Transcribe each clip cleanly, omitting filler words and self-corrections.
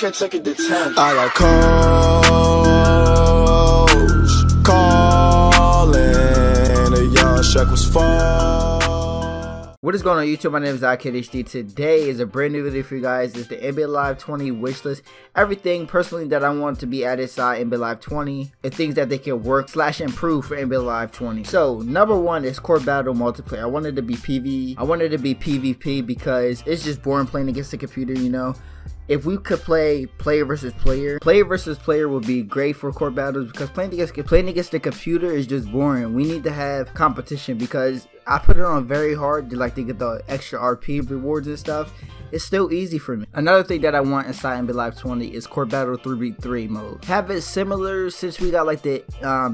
Can't take it to 10. I got calls calling, and y'all check was fall. What is going on YouTube? My name is iKennyHD. Today is a brand new video for you guys. It's the NBA Live 20 wish list. Everything personally that I want to be added inside NBA Live 20 and things that they can work / improve for NBA Live 20. So number one is Core Battle Multiplayer. I wanted to be PvE. I wanted to be PvP because it's just boring playing against the computer, you know. If we could play player versus player would be great for core battles, because playing against the computer is just boring. We need to have competition, because I put it on very hard to get the extra RP rewards and stuff. It's still easy for me. Another thing that I want inside NBA Live 20 is Core Battle 3v3 mode. Have it similar, since we got the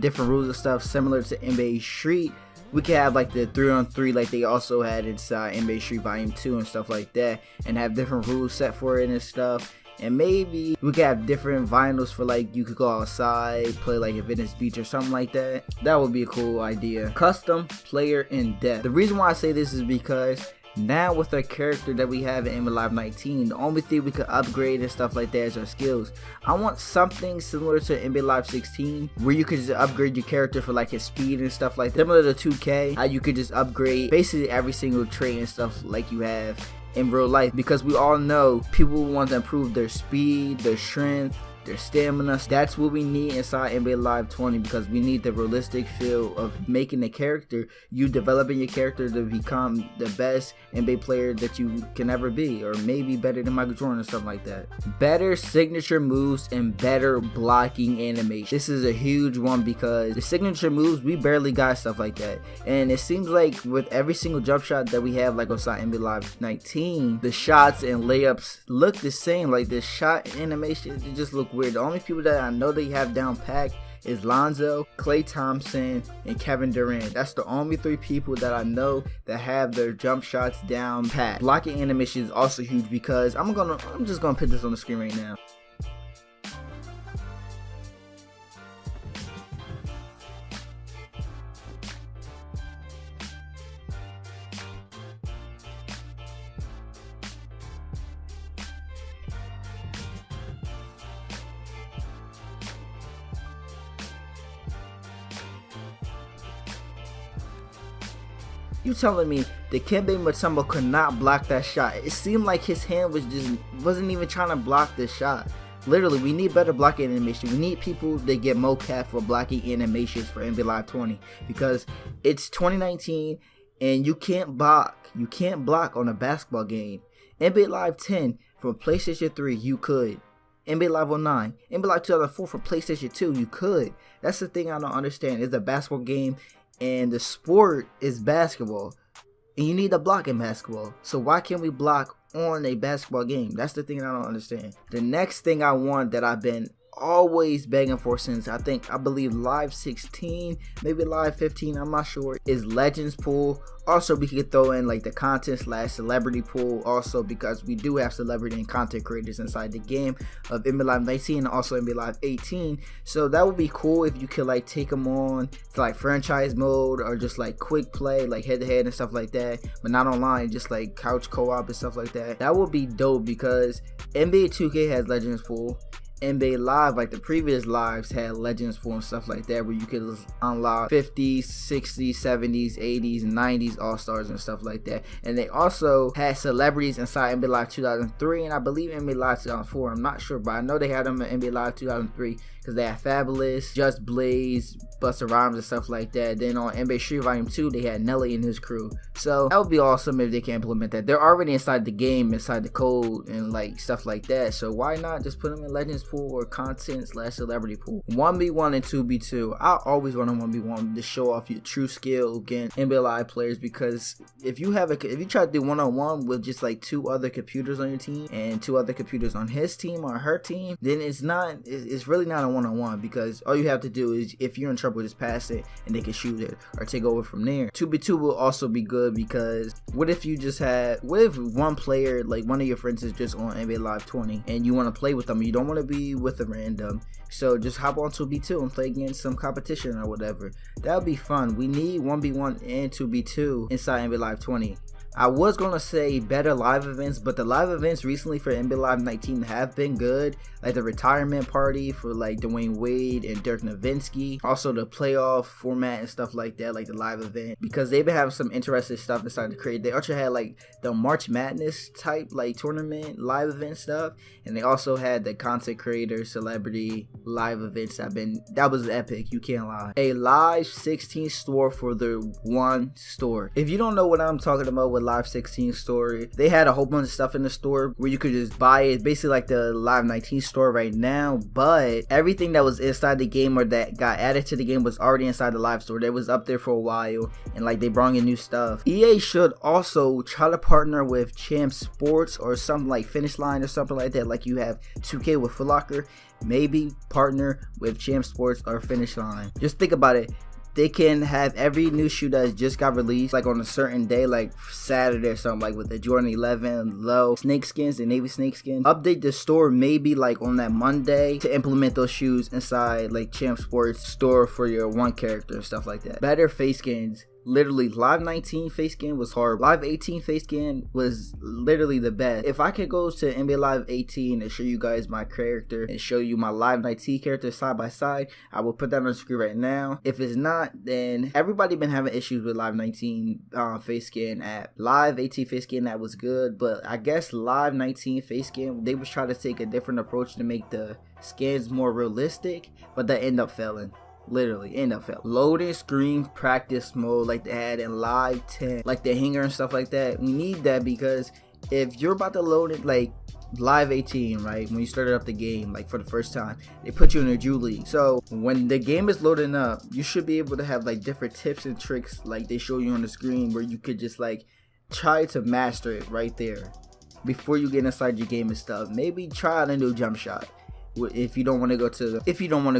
different rules and stuff similar to NBA Street. We can have the 3-on-3 like they also had inside NBA Street Volume 2 and stuff like that, and have different rules set for it and stuff. And maybe we could have different vinyls for you could go outside, play at Venice Beach or something like that. That would be a cool idea. Custom player in depth. The reason why I say this is because now with our character that we have in NBA Live 19, the only thing we could upgrade and stuff like that is our skills. I want something similar to NBA Live 16 where you could just upgrade your character for his speed and stuff like that. Similar to 2K, how you could just upgrade basically every single trait and stuff like you have in real life, because we all know people want to improve their speed, their strength, their stamina. That's what we need inside NBA Live 20, because we need the realistic feel of making the character, you developing your character to become the best NBA player that you can ever be, or maybe better than Michael Jordan or something like that. Better signature moves and better blocking animation. This is a huge one, because the signature moves, we barely got stuff like that, and it seems like with every single jump shot that we have inside NBA Live 19, the shots and layups look the same. The shot animation, it just look weird. The only people that I know they have down packed is Lonzo, Klay Thompson, and Kevin Durant. That's the only 3 people that I know that have their jump shots down pat. Blocking animation is also huge, because I'm just gonna put this on the screen right now. You telling me Dikembe Mutombo could not block that shot? It seemed like his hand wasn't even trying to block this shot. Literally, we need better blocking animation. We need people that get mocap for blocking animations for NBA Live 20, because it's 2019 and you can't block. You can't block on a basketball game. NBA Live 10 from PlayStation 3, you could. NBA Live 09, NBA Live 2004 from PlayStation 2, you could. That's the thing I don't understand. It's a basketball game, and the sport is basketball, and you need to block in basketball. So why can't we block on a basketball game? That's the thing I don't understand. The next thing I want, that I've been always begging for since I believe Live 16, maybe Live 15, I'm not sure, is Legends Pool. Also, we could throw in the content / celebrity pool also, because we do have celebrity and content creators inside the game of NBA Live 19 and also NBA Live 18. So that would be cool if you could take them on to franchise mode, or just quick play, head to head and stuff like that, but not online, just couch co-op and stuff like that. That would be dope, because NBA 2K has Legends Pool. NBA Live, the previous lives, had Legends Pool and stuff like that, where you could unlock 50s, 60s, 70s, 80s, and 90s All-Stars and stuff like that. And they also had celebrities inside NBA Live 2003, and I believe NBA Live 2004. I'm not sure, but I know they had them in NBA Live 2003, because they had Fabulous, Just Blaze, Busta Rhymes and stuff like that. Then on NBA Street Volume 2, they had Nelly and his crew. So that would be awesome if they can implement that. They're already inside the game, inside the code, and stuff like that. So why not just put them in Legends Pool or content / celebrity pool? 1v1 and 2v2. I always want a 1v1 to show off your true skill against NBA Live players, because if you try to do 1-on-1 with just 2 other computers on your team and 2 other computers on his team or her team, then it's really not a 1-on-1, because all you have to do is, if you're in trouble, just pass it and they can shoot it or take over from there. 2v2 will also be good, because what if one player, one of your friends, is just on NBA Live 20 and you want to play with them, you don't want to be with a random, so just hop on 2v2 and play against some competition or whatever. That would be fun. We need 1v1 and 2v2 inside NBA Live 20. I was gonna say better live events, but the live events recently for NBA Live 19 have been good. Like the retirement party for like Dwayne Wade and Dirk Nowitzki. Also the playoff format and stuff like that, like the live event. Because they've been having some interesting stuff inside the crate. They also had like the March Madness type like tournament live event stuff. And they also had the content creator celebrity live events that was epic, you can't lie. A live 16 store for the one store. If you don't know what I'm talking about with Live 16 store, they had a whole bunch of stuff in the store where you could just buy it, basically like the Live 19 store right now, but everything that was inside the game or that got added to the game was already inside the live store. They was up there for a while, and like they brought in new stuff. EA should also try to partner with Champ Sports or something like Finish Line or something like that, like you have 2K with Foot Locker. Maybe partner with Champ Sports or Finish Line. Just think about it. They can have every new shoe that just got released like on a certain day, like Saturday or something, like with the Jordan 11 low snake skins and navy snake skins. Update the store maybe like on that Monday to implement those shoes inside like Champ Sports store for your one character and stuff like that. Better face skins. Literally, Live 19 face skin was horrible. Live 18 face skin was literally the best. If I could go to NBA Live 18 and show you guys my character and show you my Live 19 character side by side, I will put that on the screen right now. If it's not, then everybody been having issues with Live 19 face skin app. Live 18 face skin app was good, but I guess Live 19 face skin, they was trying to take a different approach to make the skins more realistic, but that ended up failing. Literally end up failing. Loading screen practice mode like they had in Live 10, like the hanger and stuff like that. We need that because if you're about to load it like Live 18, right, when you started up the game like for the first time, they put you in a Drew League. So when the game is loading up, you should be able to have like different tips and tricks like they show you on the screen where you could just like try to master it right there before you get inside your game and stuff. Maybe try out a new jump shot if you don't want to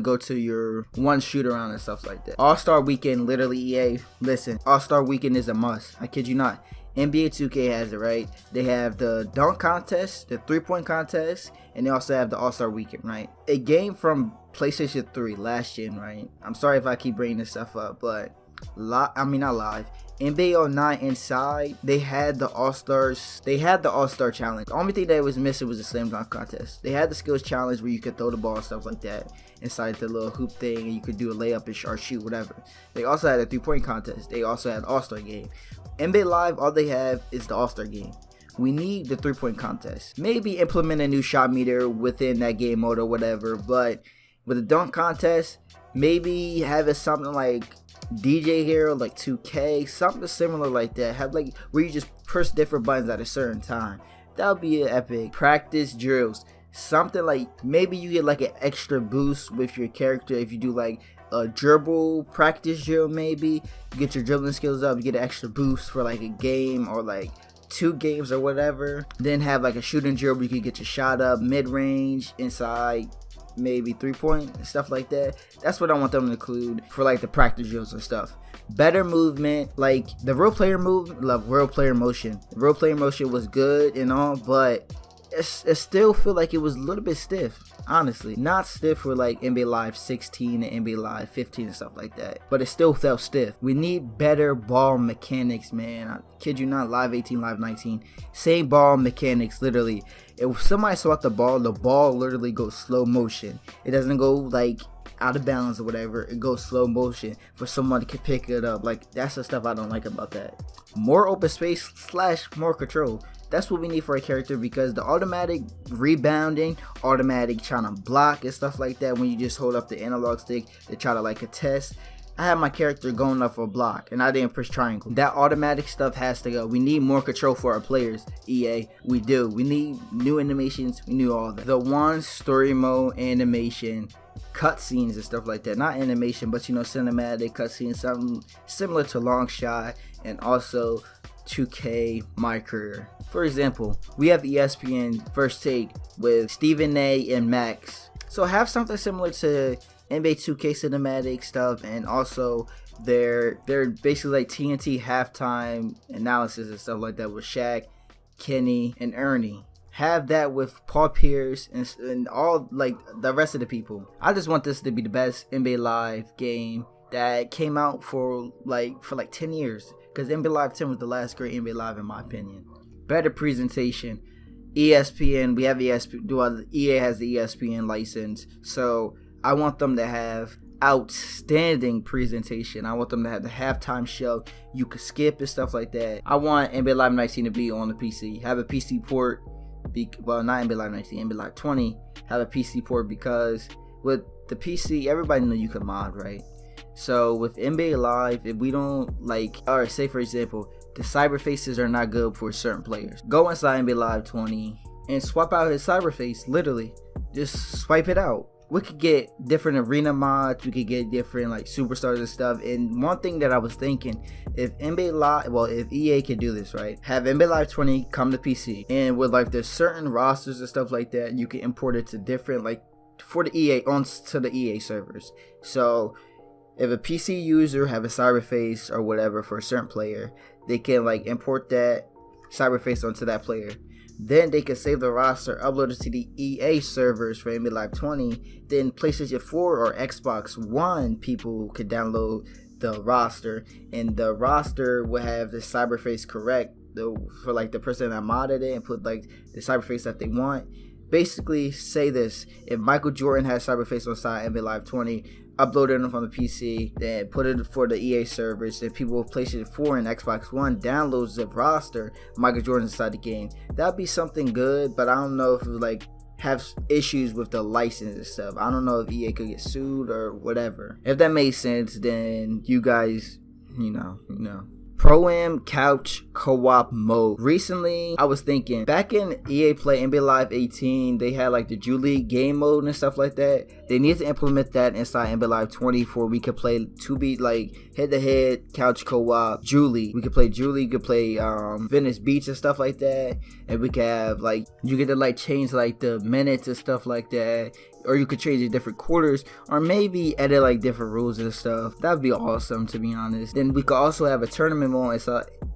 go to your one shoot around and stuff like that. All-Star Weekend, literally EA, listen, All-Star Weekend is a must. I kid you not. NBA 2K has it, right? They have the dunk contest, the 3-point contest, and they also have the All-Star Weekend, right? A game from PlayStation 3 last gen, right? I'm sorry if I keep bringing this stuff up, but not live. NBA 09 inside, they had the All-Stars. They had the All-Star Challenge. The only thing that was missing was the slam dunk contest. They had the skills challenge where you could throw the ball and stuff like that inside the little hoop thing, and you could do a layup or shoot, whatever. They also had a 3-point contest. They also had All-Star game. NBA Live, all they have is the All-Star game. We need the 3-point contest. Maybe implement a new shot meter within that game mode or whatever, but with the dunk contest, maybe have it something like DJ Hero, like 2K, something similar like that. Have like where you just press different buttons at a certain time. That would be an epic. Practice drills, something like maybe you get like an extra boost with your character if you do like a dribble practice drill. Maybe you get your dribbling skills up, you get an extra boost for like a game or like 2 games or whatever. Then have like a shooting drill where you can get your shot up mid-range, inside, maybe 3-point and stuff like that. That's what I want them to include for like the practice drills and stuff. Better movement, like the real player movement, real player motion. The real player motion was good and all, but it still feel like it was a little bit stiff. Honestly, not stiff for like NBA Live 16 and NBA Live 15 and stuff like that, but it still felt stiff. We need better ball mechanics, man. I kid you not. Live 18, Live 19, same ball mechanics. Literally, if somebody swat the ball literally goes slow motion. It doesn't go like out of balance or whatever. It goes slow motion for someone to pick it up. Like, that's the stuff I don't like about that. More open space / more control. That's what we need for a character, because the automatic rebounding, automatic trying to block and stuff like that when you just hold up the analog stick to try to like contest. I had my character going up for a block and I didn't push triangle. That automatic stuff has to go. We need more control for our players, EA. We do. We need new animations. We need all that. The one story mode animation, cutscenes and stuff like that. Not animation, but you know, cinematic cutscenes, something similar to Long Shot and also 2K My Career. For example, we have ESPN First Take with Stephen A and Max. So have something similar to NBA 2K cinematic stuff, and also they're basically like TNT halftime analysis and stuff like that with Shaq, Kenny, and Ernie. Have that with Paul Pierce and all like the rest of the people. I just want this to be the best NBA Live game that came out for like 10 years. because NBA Live 10 was the last great NBA Live in my opinion. Better presentation. ESPN, we have ESPN. EA has the ESPN license, so I want them to have outstanding presentation. I want them to have the halftime show you could skip and stuff like that. I want NBA Live 19 to be on the PC. Have a PC port. Well, not NBA Live 19, NBA Live 20. Have a PC port, because with the PC, everybody know you can mod, right? So with NBA Live, if we don't like, alright, say for example, the cyber faces are not good for certain players. Go inside NBA Live 20 and swap out his cyber face. Literally, just swipe it out. We could get different arena mods. We could get different like superstars and stuff. And one thing that I was thinking, if NBA Live, well, if EA could do this, right? Have NBA Live 20 come to PC, and with like there's certain rosters and stuff like that, you can import it to different like for the EA onto the EA servers. So if a PC user have a cyber face or whatever for a certain player, they can like import that cyber face onto that player. Then they can save the roster, upload it to the EA servers for NBA Live 20. Then PlayStation 4 or Xbox One people could download the roster, and the roster will have the cyber face correct for like the person that modded it and put like the cyber face that they want. Basically, say this: if Michael Jordan has cyber face on side NBA Live 20, upload it from the PC, then put it for the EA servers, then people with PlayStation 4 and Xbox One downloads the roster, Michael Jordan inside the game. That'd be something good, but I don't know if it would like have issues with the license and stuff. I don't know if EA could get sued or whatever. If that makes sense, then you guys, you know. Pro-Am Couch Co-op Mode. Recently, I was thinking, back in EA Play NBA Live 18, they had like the Drew League game mode and stuff like that. They need to implement that inside NBA Live 20 for we could play 2B like head-to-head couch co-op Drew League. We could play Drew League, we could play Venice Beach and stuff like that. And we could have like, you get to like change like the minutes and stuff like that. Or you could change the different quarters, or maybe edit like different rules and stuff. That would be awesome, to be honest. Then we could also have a tournament mode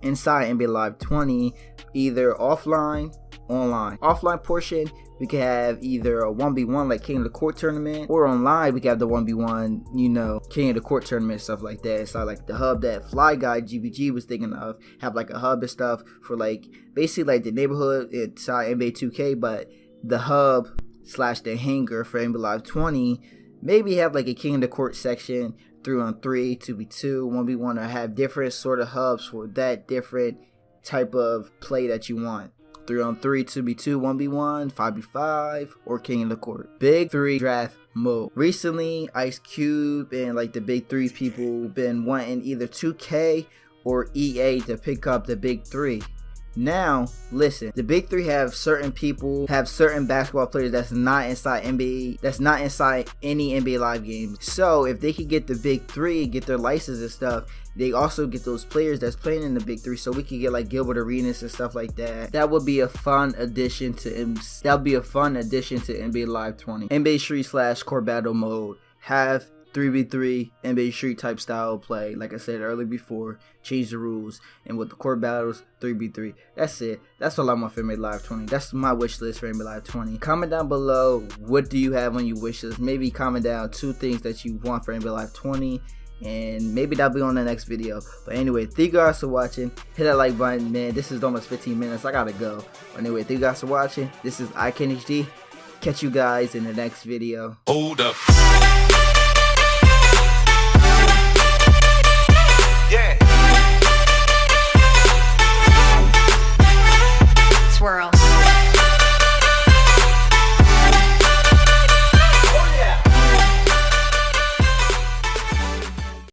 inside NBA Live 20, either offline, online. Offline portion, we could have either a 1v1 like King of the Court tournament, or online we could have the 1v1, you know, King of the Court tournament, stuff like that. It's like the hub that Fly Guy GBG was thinking of, have like a hub and stuff for like basically like the neighborhood inside NBA 2K, but the hub / the hangar for NBA Live 20, maybe have like a King of the Court section, 3-on-3, 2v2, 1v1, or have different sort of hubs for that different type of play that you want. 3-on-3, 2v2, 1v1, 5v5, or King of the Court. Big 3 draft mode. Recently, Ice Cube and like the big 3 people been wanting either 2K or EA to pick up the big 3. Now, listen, the big 3 have certain people, have certain basketball players that's not inside NBA, that's not inside any NBA Live games. So if they could get the big 3, get their license and stuff, they also get those players that's playing in the big 3, so we could get like Gilbert Arenas and stuff like that. That would be a fun addition to NBA Live 20. NBA Street / Court Battle mode. Have 3v3 NBA Street type style play. Like I said earlier before, change the rules, and with the court battles, 3v3. That's it. That's all I want for NBA Live 20. That's my wish list for NBA Live 20. Comment down below, what do you have on your wish list? Maybe comment down 2 things that you want for NBA Live 20, and maybe that'll be on the next video. But anyway, thank you guys for watching. Hit that like button, man. This is almost 15 minutes. I gotta go. But anyway, thank you guys for watching. This is iKennyHD. Catch you guys in the next video. Hold up.